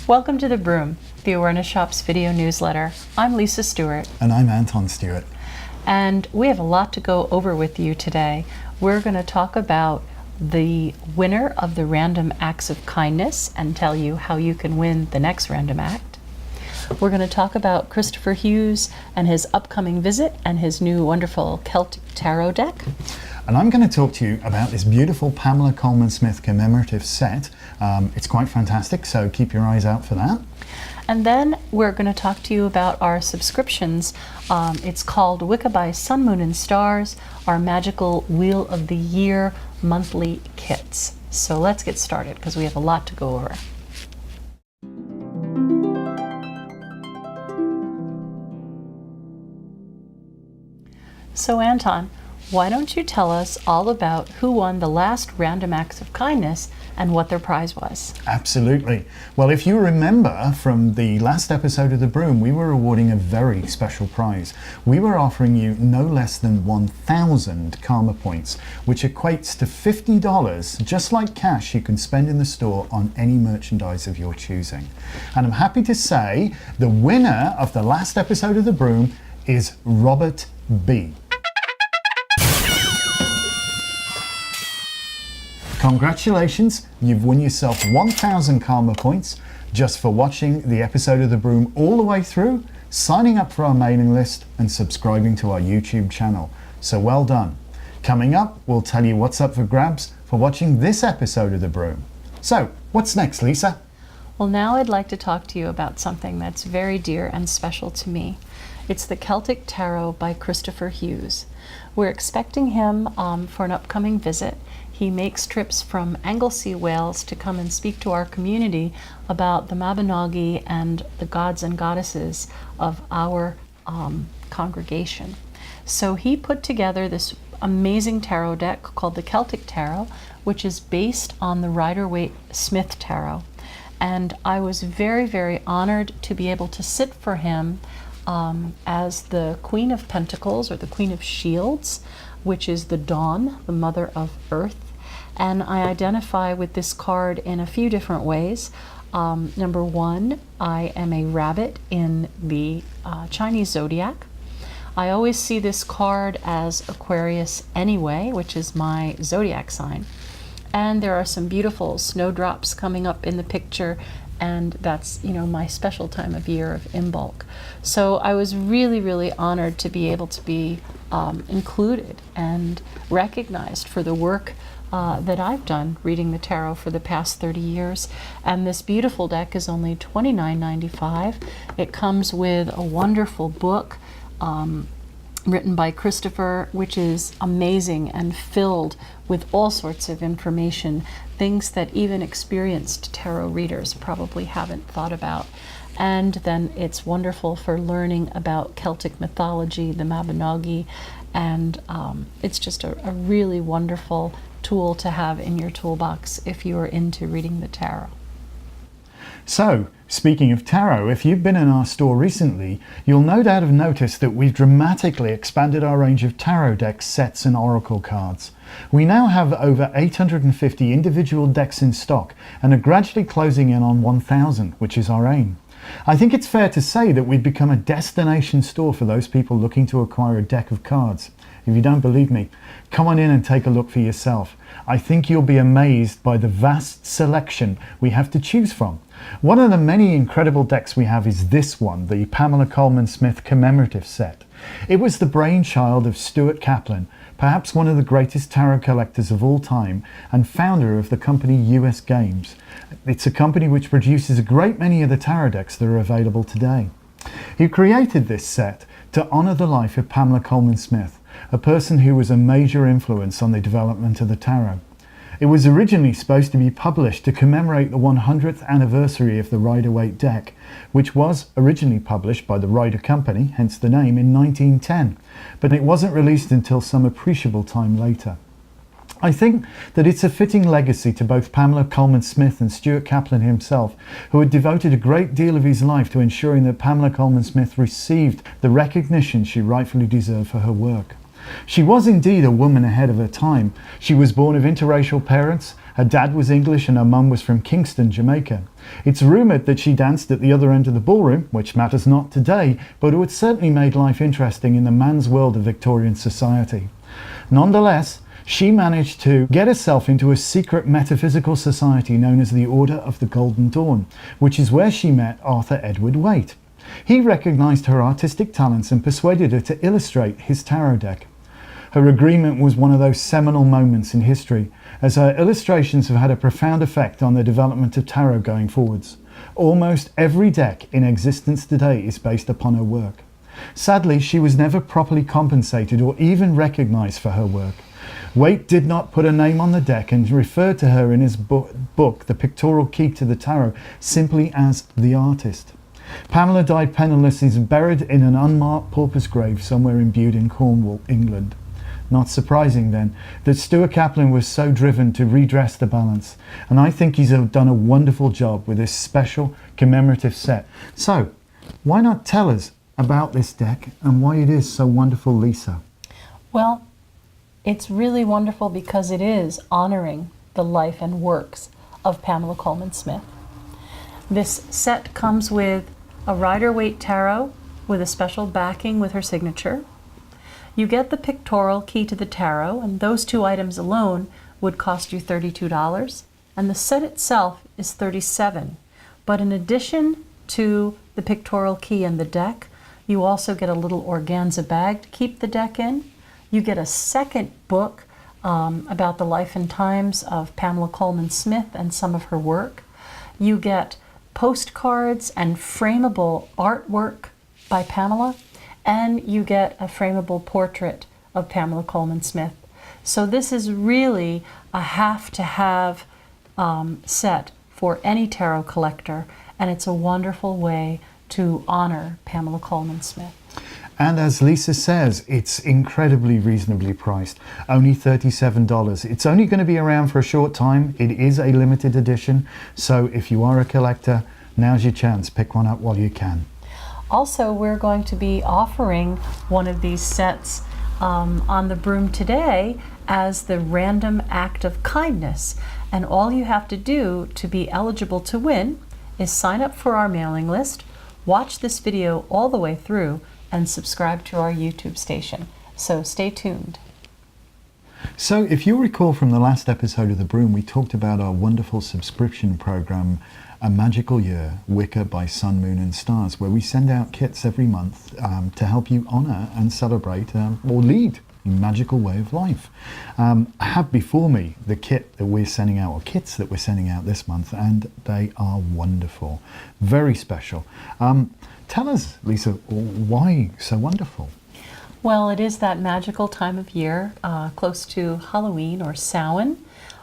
Welcome to The Broom, the Awareness Shop's video newsletter. I'm Lisa Stewart. And I'm Anton Stewart. And we have a lot to go over with you today. We're going to talk about the winner of the Random Acts of Kindness and tell you how you can win the next random act. We're going to talk about Christopher Hughes and his upcoming visit and his new wonderful Celtic Tarot deck. And I'm going to talk to you about this beautiful Pamela Coleman Smith commemorative set. It's quite fantastic, so keep your eyes out for that. And then we're going to talk to you about our subscriptions. It's called Wicca by Sun, Moon, and Stars, our magical Wheel of the Year monthly kits. So let's get started because we have a lot to go over. So Anton, why don't you tell us all about who won the last Random Acts of Kindness and what their prize was? Absolutely. Well, if you remember from the last episode of The Broom, we were awarding a very special prize. We were offering you no less than 1,000 karma points, which equates to $50, just like cash you can spend in the store on any merchandise of your choosing. And I'm happy to say the winner of the last episode of The Broom is Robert B. Congratulations, you've won yourself 1,000 karma points just for watching the episode of The Broom all the way through, signing up for our mailing list and subscribing to our YouTube channel. So well done. Coming up, we'll tell you what's up for grabs for watching this episode of The Broom. So, what's next, Lisa? Well, now I'd like to talk to you about something that's very dear and special to me. It's the Celtic Tarot by Christopher Hughes. We're expecting him for an upcoming visit. He makes trips from Anglesey, Wales to come and speak to our community about the Mabinogi and the gods and goddesses of our congregation. So he put together this amazing tarot deck called the Celtic Tarot, which is based on the Rider-Waite-Smith Tarot. And I was very, very honored to be able to sit for him as the Queen of Pentacles, or the Queen of Shields, which is the Dawn, the Mother of Earth. And I identify with this card in a few different ways. Number one, I am a rabbit in the Chinese zodiac. I always see this card as Aquarius anyway, which is my zodiac sign. And there are some beautiful snowdrops coming up in the picture, and that's, you know, my special time of year of Imbolc. So I was really, really honored to be able to be included and recognized for the work that I've done reading the tarot for the past 30 years. And this beautiful deck is only $29.95. It comes with a wonderful book written by Christopher, which is amazing and filled with all sorts of information, things that even experienced tarot readers probably haven't thought about. And then it's wonderful for learning about Celtic mythology, the Mabinogi, and it's just a really wonderful tool to have in your toolbox if you are into reading the tarot. So, speaking of tarot, if you've been in our store recently, you'll no doubt have noticed that we've dramatically expanded our range of tarot decks, sets and oracle cards. We now have over 850 individual decks in stock and are gradually closing in on 1,000, which is our aim. I think it's fair to say that we've become a destination store for those people looking to acquire a deck of cards. If you don't believe me, come on in and take a look for yourself. I think you'll be amazed by the vast selection we have to choose from. One of the many incredible decks we have is this one, the Pamela Coleman Smith commemorative set. It was the brainchild of Stuart Kaplan, perhaps one of the greatest tarot collectors of all time and founder of the company US Games. It's a company which produces a great many of the tarot decks that are available today. He created this set to honor the life of Pamela Coleman Smith, a person who was a major influence on the development of the tarot. It was originally supposed to be published to commemorate the 100th anniversary of the Rider-Waite deck, which was originally published by the Rider Company, hence the name, in 1910, but it wasn't released until some appreciable time later. I think that it's a fitting legacy to both Pamela Coleman Smith and Stuart Kaplan himself, who had devoted a great deal of his life to ensuring that Pamela Coleman Smith received the recognition she rightfully deserved for her work. She was indeed a woman ahead of her time. She was born of interracial parents. Her dad was English and her mum was from Kingston, Jamaica. It's rumoured that she danced at the other end of the ballroom, which matters not today, but it certainly made life interesting in the man's world of Victorian society. Nonetheless, she managed to get herself into a secret metaphysical society known as the Order of the Golden Dawn, which is where she met Arthur Edward Waite. He recognised her artistic talents and persuaded her to illustrate his tarot deck. Her agreement was one of those seminal moments in history, as her illustrations have had a profound effect on the development of tarot going forwards. Almost every deck in existence today is based upon her work. Sadly, she was never properly compensated or even recognised for her work. Waite did not put a name on the deck and referred to her in his book, The Pictorial Key to the Tarot, simply as the artist. Pamela died penniless and is buried in an unmarked pauper's grave somewhere in Bude in Cornwall, England. Not surprising then that Stuart Kaplan was so driven to redress the balance, and I think he's done a wonderful job with this special commemorative set. So, why not tell us about this deck and why it is so wonderful, Lisa? Well, it's really wonderful because it is honoring the life and works of Pamela Colman Smith. This set comes with a Rider-Waite tarot with a special backing with her signature. You get the pictorial key to the tarot, and those two items alone would cost you $32, and the set itself is $37. But in addition to the pictorial key and the deck, you also get a little organza bag to keep the deck in. You get a second book about the life and times of Pamela Colman Smith and some of her work. You get postcards and frameable artwork by Pamela, and you get a frameable portrait of Pamela Colman Smith. So this is really a have-to-have set for any tarot collector, and it's a wonderful way to honor Pamela Colman Smith. And as Lisa says, it's incredibly reasonably priced, only $37. It's only going to be around for a short time. It is a limited edition, so if you are a collector, now's your chance. Pick one up while you can. Also, we're going to be offering one of these sets on the Broom today as the random act of kindness. And all you have to do to be eligible to win is sign up for our mailing list, watch this video all the way through, and subscribe to our YouTube station. So stay tuned. So if you recall from the last episode of The Broom, we talked about our wonderful subscription program, A Magical Year, Wicca by Sun, Moon and Stars, where we send out kits every month to help you honour and celebrate or lead a magical way of life. I have before me the kit that we're sending out, or kits that we're sending out this month, and they are wonderful, very special. Tell us, Lisa, why so wonderful? Well, it is that magical time of year, close to Halloween or Samhain,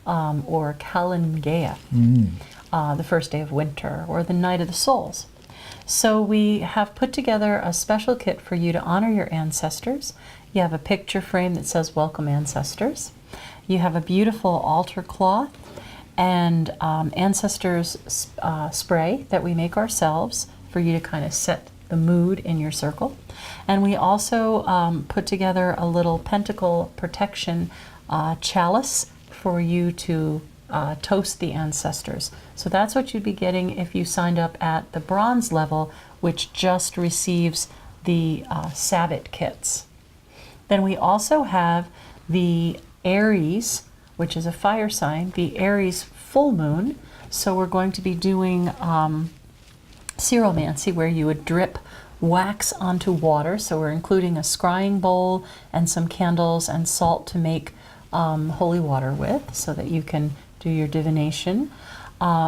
or Kalangeath, the first day of winter, or the Night of the Souls. So we have put together a special kit for you to honor your ancestors. You have a picture frame that says Welcome Ancestors. You have a beautiful altar cloth and ancestors spray that we make ourselves for you to kind of set the mood in your circle. And we also put together a little pentacle protection chalice for you to toast the ancestors. So that's what you'd be getting if you signed up at the bronze level, which just receives the Sabbat kits. Then we also have the Aries, which is a fire sign, the Aries full moon. So we're going to be doing Ceromancy, where you would drip wax onto water. So we're including a scrying bowl and some candles and salt to make holy water with, so that you can do your divination.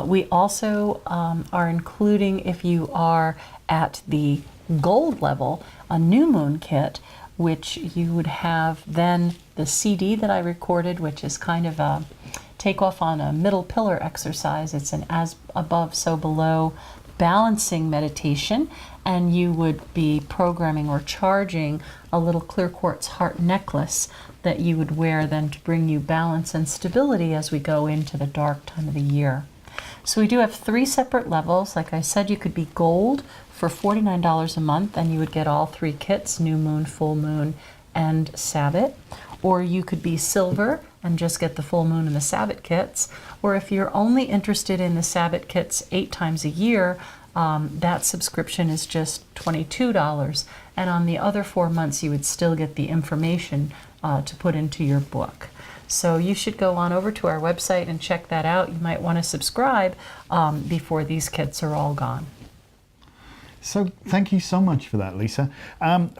We also are including, if you are at the gold level, a new moon kit, which you would have then the CD that I recorded, which is kind of a takeoff on a middle pillar exercise. It's an as above, so below balancing meditation, and you would be programming or charging a little clear quartz heart necklace that you would wear then to bring you balance and stability as we go into the dark time of the year. So we do have 3 separate levels. Like I said, you could be gold for $49 a month, and you would get all 3 kits, new moon, full moon, and Sabbath, or you could be silver and just get the full moon and the Sabbath kits, or if you're only interested in the Sabbath kits 8 times a year, that subscription is just $22, and on the other 4 months you would still get the information to put into your book. So you should go on over to our website and check that out. You might want to subscribe before these kits are all gone. So thank you so much for that, Lisa.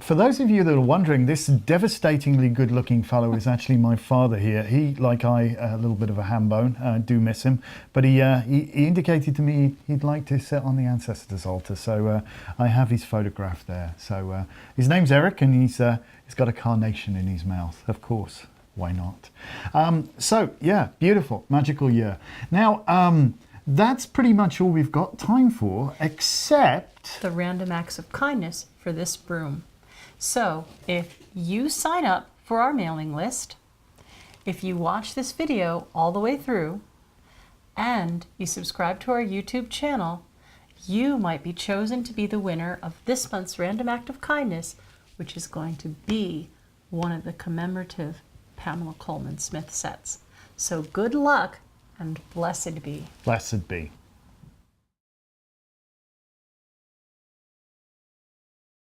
For those of you that are wondering, this devastatingly good-looking fellow is actually my father here. He, like I, a little bit of a ham bone. I do miss him, but he indicated to me he'd like to sit on the ancestors' altar. So I have his photograph there. So his name's Eric, and he's got a carnation in his mouth. Of course, why not? So yeah, beautiful, magical year. Now. That's pretty much all we've got time for, except the random acts of kindness for this broom. So if you sign up for our mailing list, if you watch this video all the way through, and you subscribe to our YouTube channel, you might be chosen to be the winner of this month's random act of kindness, which is going to be one of the commemorative Pamela Coleman Smith sets. So good luck and blessed be. Blessed be.